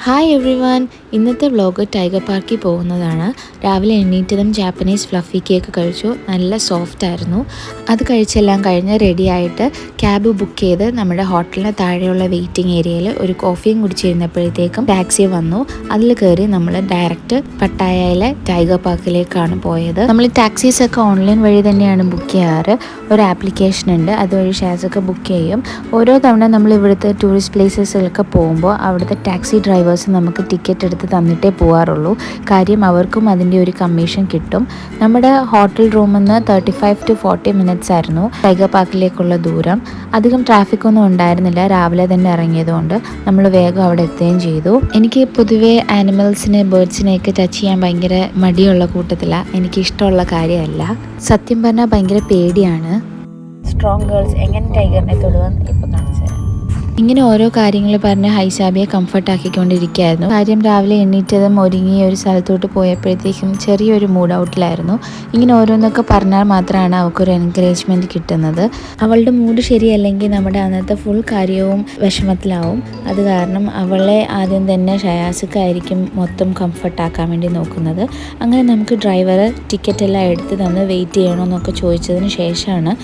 Hi every one, ഇന്നത്തെ vlog tiger പാർക്കിൽ പോകുന്നതാണ്. രാവിലെ എണ്ണീറ്റതും ജാപ്പനീസ് ഫ്ലഫി കേക്ക് കഴിച്ചു. നല്ല സോഫ്റ്റ് ആയിരുന്നു. അത് കഴിച്ചെല്ലാം കഴിഞ്ഞ് റെഡിയായിട്ട് ക്യാബ് ബുക്ക് ചെയ്ത് നമ്മുടെ ഹോട്ടലിന് താഴെയുള്ള വെയിറ്റിംഗ് ഏരിയയിൽ ഒരു കോഫിയും കുടിച്ചിരുന്നപ്പോഴത്തേക്കും ടാക്സി വന്നു. അതിൽ കയറി നമ്മൾ ഡയറക്റ്റ് പട്ടായയിലെ ടൈഗർ പാർക്കിലേക്കാണ് പോയത്. നമ്മൾ ടാക്സീസൊക്കെ ഓൺലൈൻ വഴി തന്നെയാണ് ബുക്ക് ചെയ്യാറ്. ഒരു ആപ്ലിക്കേഷൻ ഉണ്ട്, അതുവഴി ഷെയർസൊക്കെ ബുക്ക് ചെയ്യും. ഓരോ തവണ നമ്മൾ ഇവിടുത്തെ ടൂറിസ്റ്റ് പ്ലേസസിലൊക്കെ പോകുമ്പോൾ അവിടുത്തെ ടാക്സി ഡ്രൈവേഴ്സ് നമുക്ക് ടിക്കറ്റ് എടുത്ത് തന്നിട്ടേ പോകാറുള്ളൂ. കാര്യം അവർക്കും അതിൻ്റെ ഒരു കമ്മീഷൻ കിട്ടും. നമ്മുടെ ഹോട്ടൽ റൂമിൽ നിന്ന് 35 to 40 മിനിറ്റ്സ് ആയിരുന്നു ടൈഗർ പാർക്കിലേക്കുള്ള ദൂരം. അധികം ട്രാഫിക് ഒന്നും ഉണ്ടായിരുന്നില്ല. രാവിലെ തന്നെ ഇറങ്ങിയതുകൊണ്ട് നമ്മൾ വേഗം അവിടെ എത്തുകയും ചെയ്തു. എനിക്ക് പൊതുവേ ആനിമൽസിനെ, ബേർഡ്സിനെയൊക്കെ ടച്ച് ചെയ്യാൻ ഭയങ്കര മടിയുള്ള കൂട്ടത്തിലാണ്. എനിക്ക് ഇഷ്ടമുള്ള കാര്യമല്ല. സത്യം പറഞ്ഞാൽ ഭയങ്കര പേടിയാണ്. സ്ട്രോങ് ഗേൾസ് എങ്ങനെ ടൈഗറിനെ തൊടുവാൻ ഇപ്പോൾ കാണിച്ചു തരാം. ഇങ്ങനെ ഓരോ കാര്യങ്ങൾ പറഞ്ഞ് ഹൈസാബിയെ കംഫർട്ടാക്കിക്കൊണ്ടിരിക്കുകയായിരുന്നു. കാര്യം രാവിലെ എണ്ണീറ്റതും ഒരുങ്ങി ഒരു സ്ഥലത്തോട്ട് പോയപ്പോഴത്തേക്കും ചെറിയൊരു മൂഡ് ഔട്ടിലായിരുന്നു. ഇങ്ങനെ ഓരോന്നൊക്കെ പറഞ്ഞാൽ മാത്രമാണ് അവൾക്കൊരു എൻകറേജ്മെൻറ്റ് കിട്ടുന്നത്. അവളുടെ മൂഡ് ശരിയല്ലെങ്കിൽ നമ്മുടെ അന്നത്തെ ഫുൾ കാര്യവും വിഷമത്തിലാവും. അത് കാരണം അവളെ ആദ്യം തന്നെ ഷയാസിക്കായിരിക്കും മൊത്തം കംഫർട്ടാക്കാൻ വേണ്ടി നോക്കുന്നത്. അങ്ങനെ നമുക്ക് ഡ്രൈവർ ടിക്കറ്റ് എല്ലാം എടുത്ത് തന്ന് വെയിറ്റ് ചെയ്യണമെന്നൊക്കെ ചോദിച്ചതിന് ശേഷമാണ്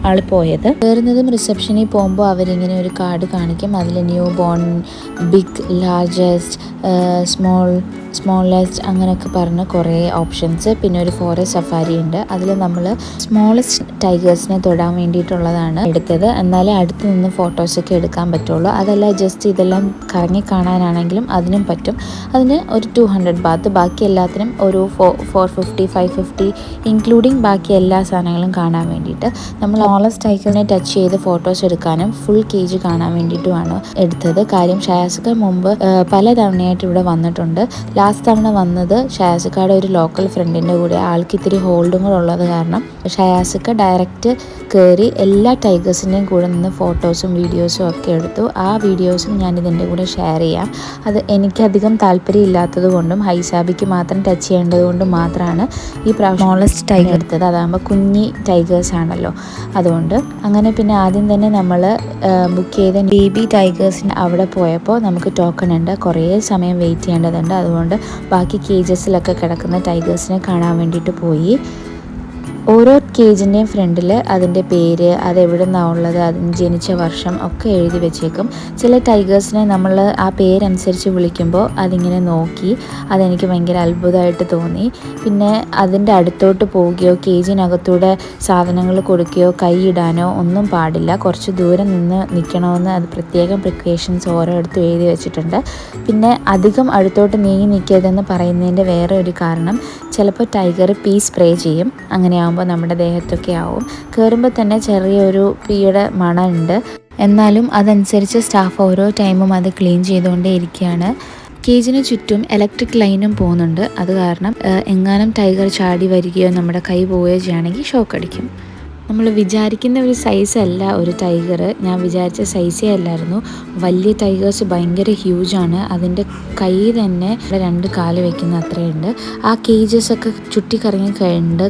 ആൾ പോയത്. കയറുന്നതും റിസപ്ഷനിൽ പോകുമ്പോൾ അവരിങ്ങനെ ഒരു കാർഡ് കാണിക്കും. അതിൽ new born, big, largest, smallest അങ്ങനെയൊക്കെ പറഞ്ഞ് കുറേ ഓപ്ഷൻസ്. പിന്നെ ഒരു ഫോറസ്റ്റ് സഫാരി ഉണ്ട്. അതിൽ നമ്മൾ സ്മോളസ്റ്റ് ടൈഗേഴ്സിനെ തൊടാൻ വേണ്ടിയിട്ടുള്ളതാണ് എടുത്തത്. എന്നാലേ അടുത്ത് നിന്ന് ഫോട്ടോസൊക്കെ എടുക്കാൻ പറ്റുള്ളൂ. അതല്ല ജസ്റ്റ് ഇതെല്ലാം കറങ്ങി കാണാനാണെങ്കിലും അതിനും പറ്റും. അതിന് ഒരു 200 ബാത്ത്. ബാക്കി എല്ലാത്തിനും ഒരു 450, 550 ഇൻക്ലൂഡിങ് ബാക്കി എല്ലാ സാധനങ്ങളും കാണാൻ വേണ്ടിയിട്ട്. നമ്മൾ സ്മോളസ്റ്റ് ടൈഗറിനെ ടച്ച് ചെയ്ത് ഫോട്ടോസ് എടുക്കാനും ഫുൾ കേജ് കാണാൻ വേണ്ടിയിട്ടുമാണ് എടുത്തത്. കാര്യം ഷയാസിക്ക മുമ്പ് പല തവണയായിട്ട് ഇവിടെ വന്നിട്ടുണ്ട്. ലാസ്റ്റ് തവണ വന്നത് ഷയാസിക്കയുടെ ഒരു ലോക്കൽ ഫ്രണ്ടിൻ്റെ കൂടെ. ആൾക്ക് ഇത്തിരി ഹോൾഡും കൂടെ ഉള്ളത് കാരണം ഷയാസിക്ക ഡയറക്റ്റ് കയറി എല്ലാ ടൈഗേഴ്സിൻ്റെയും കൂടെ നിന്ന് ഫോട്ടോസും വീഡിയോസും ഒക്കെ എടുത്തു. ആ വീഡിയോസും ഞാൻ ഇതിൻ്റെ കൂടെ ഷെയർ ചെയ്യാം. അത് എനിക്കധികം താല്പര്യം ഇല്ലാത്തത് കൊണ്ടും ഹൈസാബിക്ക് മാത്രം ടച്ച് ചെയ്യേണ്ടത് കൊണ്ടും മാത്രമാണ് ഈ സ്മോളസ്റ്റ് ടൈഗർ എടുത്തത്. അതാകുമ്പോൾ കുഞ്ഞി ടൈഗേഴ്സ് ആണല്ലോ, അതുകൊണ്ട്. അങ്ങനെ പിന്നെ ആദ്യം തന്നെ നമ്മൾ ബുക്ക് ചെയ്ത ബേബി ടൈഗേഴ്സിന് അവിടെ പോയപ്പോൾ നമുക്ക് ടോക്കൺ ഉണ്ട്. കുറേ സമയം വെയിറ്റ് ചെയ്യേണ്ടതുണ്ട്. അതുകൊണ്ട് ബാക്കി കേജസിലൊക്കെ കിടക്കുന്ന ടൈഗേഴ്സിനെ കാണാൻ വേണ്ടിയിട്ട് പോയി. ഓരോ കേജിൻ്റെയും ഫ്രണ്ടിൽ അതിൻ്റെ പേര്, അതെവിടെ നിന്നാണ് ഉള്ളത്, അതിന് ജനിച്ച വർഷം ഒക്കെ എഴുതി വെച്ചേക്കും. ചില ടൈഗേഴ്സിനെ നമ്മൾ ആ പേരനുസരിച്ച് വിളിക്കുമ്പോൾ അതിങ്ങനെ നോക്കി. അതെനിക്ക് ഭയങ്കര അത്ഭുതമായിട്ട് തോന്നി. പിന്നെ അതിൻ്റെ അടുത്തോട്ട് പോവുകയോ കേജിനകത്തൂടെ സാധനങ്ങൾ കൊടുക്കുകയോ കൈയിടാനോ ഒന്നും പാടില്ല. കുറച്ച് ദൂരം നിന്ന് നിൽക്കണമെന്ന് അത് പ്രത്യേകം പ്രിക്കോഷൻസ് ഓരോയിടത്തും എഴുതി വെച്ചിട്ടുണ്ട്. പിന്നെ അധികം അടുത്തോട്ട് നീങ്ങി നിൽക്കരുതെന്ന് പറയുന്നതിൻ്റെ വേറെ ഒരു കാരണം, ചിലപ്പോൾ ടൈഗർ പീ സ്പ്രേ ചെയ്യും. അങ്ങനെയാകുമ്പോൾ നമ്മുടെ ദേഹത്തൊക്കെ ആവും. കയറുമ്പോൾ തന്നെ ചെറിയൊരു പീയുടെ മണമുണ്ട്. എന്നാലും അതനുസരിച്ച് സ്റ്റാഫ് ഓരോ ടൈമും അത് ക്ലീൻ ചെയ്തുകൊണ്ടേ ഇരിക്കുകയാണ്. കേജിന് ചുറ്റും ഇലക്ട്രിക് ലൈനും പോകുന്നുണ്ട്. അത് കാരണം എങ്ങാനും ടൈഗർ ചാടി വരികയോ നമ്മുടെ കൈ പോവുകയോ ചെയ്യുകയാണെങ്കിൽ ഷോക്ക് അടിക്കും. നമ്മൾ വിചാരിക്കുന്ന ഒരു സൈസല്ല ഒരു ടൈഗർ. ഞാൻ വിചാരിച്ച സൈസേ അല്ലായിരുന്നു. വലിയ ടൈഗേഴ്സ് ഭയങ്കര ഹ്യൂജാണ്. അതിൻ്റെ കൈ തന്നെ 2 കാല് വെക്കുന്ന അത്രയുണ്ട്. ആ കേജസൊക്കെ ചുറ്റിക്കറങ്ങി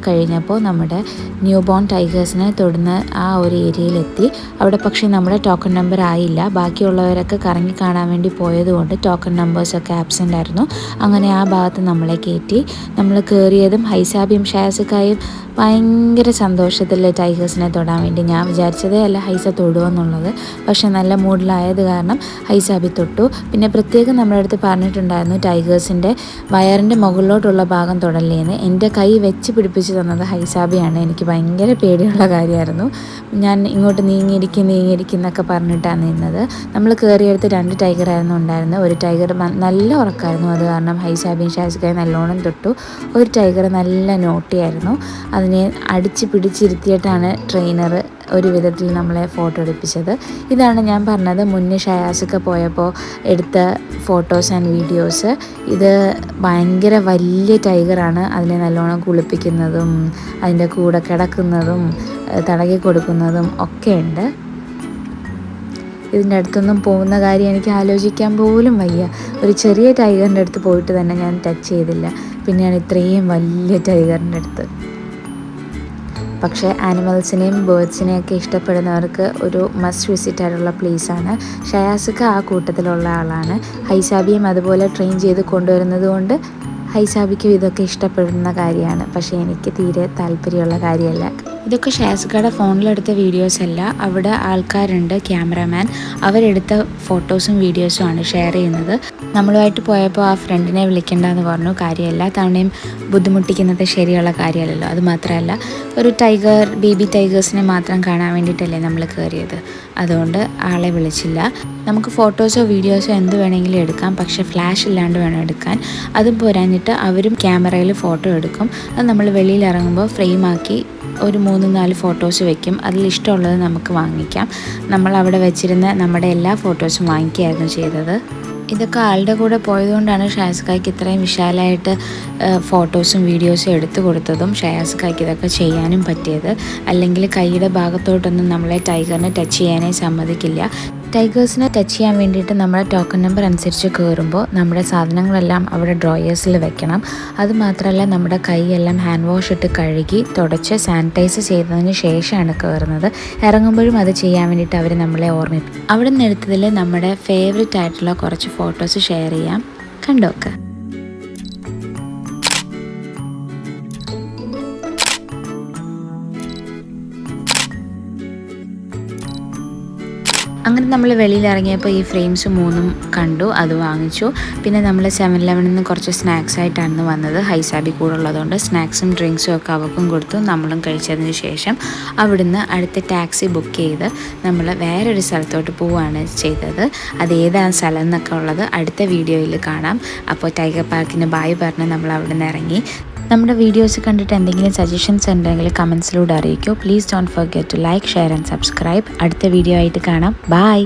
കഴിഞ്ഞപ്പോൾ നമ്മുടെ ന്യൂ ബോൺ ടൈഗേഴ്സിനെ തൊടുന്ന ആ ഒരു ഏരിയയിലെത്തി. അവിടെ പക്ഷേ നമ്മുടെ ടോക്കൺ നമ്പർ ആയില്ല. ബാക്കിയുള്ളവരൊക്കെ കറങ്ങി കാണാൻ വേണ്ടി പോയതുകൊണ്ട് ടോക്കൺ നമ്പേഴ്സൊക്കെ ആബ്സെൻ്റ് ആയിരുന്നു. അങ്ങനെ ആ ഭാഗത്ത് നമ്മളെ കയറ്റി. നമ്മൾ കയറിയതും ഹൈസാബിയും ഷയാസിക്കായും ഭയങ്കര സന്തോഷത്തിൽ ടൈഗേഴ്സിനെ തൊടാൻ വേണ്ടി. ഞാൻ വിചാരിച്ചതേ അല്ല ഹൈസ തൊടുമെന്നുള്ളത്. പക്ഷെ നല്ല മൂഡിലായത് കാരണം ഹൈസാബി തൊട്ടു. പിന്നെ പ്രത്യേകം നമ്മുടെ അടുത്ത് പറഞ്ഞിട്ടുണ്ടായിരുന്നു ടൈഗേഴ്സിൻ്റെ വയറിൻ്റെ മുകളിലോട്ടുള്ള ഭാഗം തൊടല്ലേന്ന്. എൻ്റെ കൈ വെച്ച് പിടിപ്പിച്ച് തന്നത് ഹൈസാബിയാണ്. എനിക്ക് ഭയങ്കര പേടിയുള്ള കാര്യമായിരുന്നു. ഞാൻ ഇങ്ങോട്ട് നീങ്ങിയിരിക്കുന്നൊക്കെ പറഞ്ഞിട്ടാണ് നിന്നത്. നമ്മൾ കയറിയെടുത്ത് 2 ടൈഗറായിരുന്നു ഉണ്ടായിരുന്നത്. ഒരു ടൈഗർ നല്ല ഉറക്കമായിരുന്നു. അത് കാരണം ഹൈസാബിയും ഷാസിക്കായും നല്ലോണം തൊട്ടു. ഒരു ടൈഗർ നല്ല നോട്ടിയായിരുന്നു. അതിനെ അടിച്ച് പിടിച്ചിരുത്തിയിട്ടാണ് ട്രെയിനർ ഒരു വിധത്തിൽ നമ്മളെ ഫോട്ടോ എടുപ്പിച്ചത്. ഇതാണ് ഞാൻ പറഞ്ഞത് മുന്നേ ഷയാസിക്ക പോയപ്പോൾ എടുത്ത ഫോട്ടോസ് ആൻഡ് വീഡിയോസ്. ഇത് ഭയങ്കര വലിയ ടൈഗറാണ്. അതിനെ നല്ലോണം കുളിപ്പിക്കുന്നതും അതിൻ്റെ കൂടെ കിടക്കുന്നതും തടകി കൊടുക്കുന്നതും ഒക്കെ ഉണ്ട്. ഇതിൻ്റെ അടുത്തൊന്നും പോകുന്ന കാര്യം എനിക്ക് ആലോചിക്കാൻ പോലും വയ്യ. ഒരു ചെറിയ ടൈഗറിൻ്റെ അടുത്ത് പോയിട്ട് തന്നെ ഞാൻ ടച്ച് ചെയ്തില്ല. പിന്നെയാണ് ഇത്രയും വലിയ ടൈഗറിൻ്റെ അടുത്ത്. പക്ഷേ ആനിമൽസിനെയും ബേർഡ്സിനെയൊക്കെ ഇഷ്ടപ്പെടുന്നവർക്ക് ഒരു മസ്റ്റ് വിസിറ്റ് ആയിട്ടുള്ള പ്ലേസാണ്. ഷയാസിക്ക ആ കൂട്ടത്തിലുള്ള ആളാണ്. ഹൈസാബിയും അതുപോലെ ട്രെയിൻ ചെയ്ത് കൊണ്ടുവരുന്നത് കൊണ്ട് ഹൈസാബിക്കും ഇതൊക്കെ ഇഷ്ടപ്പെടുന്ന കാര്യമാണ്. പക്ഷേ എനിക്ക് തീരെ താല്പര്യമുള്ള കാര്യമല്ല. ഇതൊക്കെ ഷയാസിക്കയുടെ ഫോണിലെടുത്ത വീഡിയോസ് അല്ല. അവിടെ ആൾക്കാരുണ്ട്, ക്യാമറാമാൻ, അവരെടുത്ത ഫോട്ടോസും വീഡിയോസും ആണ് ഷെയർ ചെയ്യുന്നത്. നമ്മളുമായിട്ട് പോയപ്പോൾ ആ ഫ്രണ്ടിനെ വിളിക്കേണ്ടെന്ന് പറഞ്ഞു. കാര്യമല്ല, തവണയും ബുദ്ധിമുട്ടിക്കുന്നത് ശരിയുള്ള കാര്യമല്ലല്ലോ. അതുമാത്രമല്ല, ഒരു ബേബി ടൈഗേഴ്സിനെ മാത്രം കാണാൻ വേണ്ടിയിട്ടല്ലേ നമ്മൾ കയറിയത്. അതുകൊണ്ട് ആളെ വിളിച്ചില്ല. നമുക്ക് ഫോട്ടോസോ വീഡിയോസോ എന്ത് വേണമെങ്കിലും എടുക്കാം, പക്ഷേ ഫ്ലാഷ് ഇല്ലാണ്ട് വേണം എടുക്കാൻ. അതും പോരാഞ്ഞിട്ട് അവരും ക്യാമറയിൽ ഫോട്ടോ എടുക്കും. അത് നമ്മൾ വെളിയിൽ ഇറങ്ങുമ്പോൾ ഫ്രെയിമാക്കി ഒരു 3-4 ഫോട്ടോസ് വെക്കും. അതിലിഷ്ടമുള്ളത് നമുക്ക് വാങ്ങിക്കാം. നമ്മൾ അവിടെ വെച്ചിരുന്ന നമ്മുടെ എല്ലാ ഫോട്ടോസും വാങ്ങിക്കുകയായിരുന്നു ചെയ്തത്. ഇതൊക്കെ ആളുടെ കൂടെ പോയതുകൊണ്ടാണ് ഷയാസിക്കായ്ക്ക് ഇത്രയും വിശാലമായിട്ട് ഫോട്ടോസും വീഡിയോസും എടുത്തു കൊടുത്തതും ഷയാസിക്കായ്ക്ക് ഇതൊക്കെ ചെയ്യാനും പറ്റിയത്. അല്ലെങ്കിൽ കൈയുടെ ഭാഗത്തോട്ടൊന്നും നമ്മളെ ടൈഗറിനെ ടച്ച് ചെയ്യാനേ സമ്മതിക്കില്ല. ടൈഗേഴ്സിനെ ടച്ച് ചെയ്യാൻ വേണ്ടിയിട്ട് നമ്മുടെ ടോക്കൺ നമ്പർ അനുസരിച്ച് കയറുമ്പോൾ നമ്മുടെ സാധനങ്ങളെല്ലാം അവിടെ ഡ്രോയേഴ്സിൽ വെക്കണം. അതുമാത്രമല്ല, നമ്മുടെ കൈയെല്ലാം ഹാൻഡ് വാഷ് ഇട്ട് കഴുകി തുടച്ച് സാനിറ്റൈസ് ചെയ്തതിന് ശേഷമാണ് കയറുന്നത്. ഇറങ്ങുമ്പോഴും അത് ചെയ്യാൻ വേണ്ടിയിട്ട് അവർ നമ്മളെ ഓർമ്മിപ്പിക്കും. അവിടെ നിന്ന് എടുത്തതിൽ നമ്മുടെ ഫേവറേറ്റ് ആയിട്ടുള്ള കുറച്ച് ഫോട്ടോസ് ഷെയർ ചെയ്യാം, കണ്ടോക്ക്. അങ്ങനെ നമ്മൾ വെളിയിൽ ഇറങ്ങിയപ്പോൾ ഈ ഫ്രെയിംസ് 3 കണ്ടു, അത് വാങ്ങിച്ചു. പിന്നെ നമ്മൾ 7-11 നിന്ന് കുറച്ച് സ്നാക്സ് ആയിട്ടാണ് വന്നത്. ഹൈസാബി കൂടെ ഉള്ളതുകൊണ്ട് സ്നാക്സും ഡ്രിങ്ക്സും ഒക്കെ അവർക്കും കൊടുത്തു. നമ്മളും കഴിച്ചതിന് ശേഷം അവിടുന്ന് അടുത്ത ടാക്സി ബുക്ക് ചെയ്ത് നമ്മൾ വേറൊരു സ്ഥലത്തോട്ട് പോവുകയാണ് ചെയ്തത്. അതേതാണ് സ്ഥലം എന്നൊക്കെ ഉള്ളത് അടുത്ത വീഡിയോയിൽ കാണാം. അപ്പോൾ ടൈഗർ പാർക്കിന് ബായ് പറഞ്ഞ് നമ്മൾ അവിടെ നിന്ന് ഇറങ്ങി. നമ്മുടെ വീഡിയോസ് കണ്ടിട്ട് എന്തെങ്കിലും സജഷൻസ് ഉണ്ടെങ്കിൽ കമൻസിലൂടെ അറിയിക്കൂ. Please don't forget to like, share and subscribe. അടുത്ത വീഡിയോ ആയിട്ട് കാണാം. ബൈ.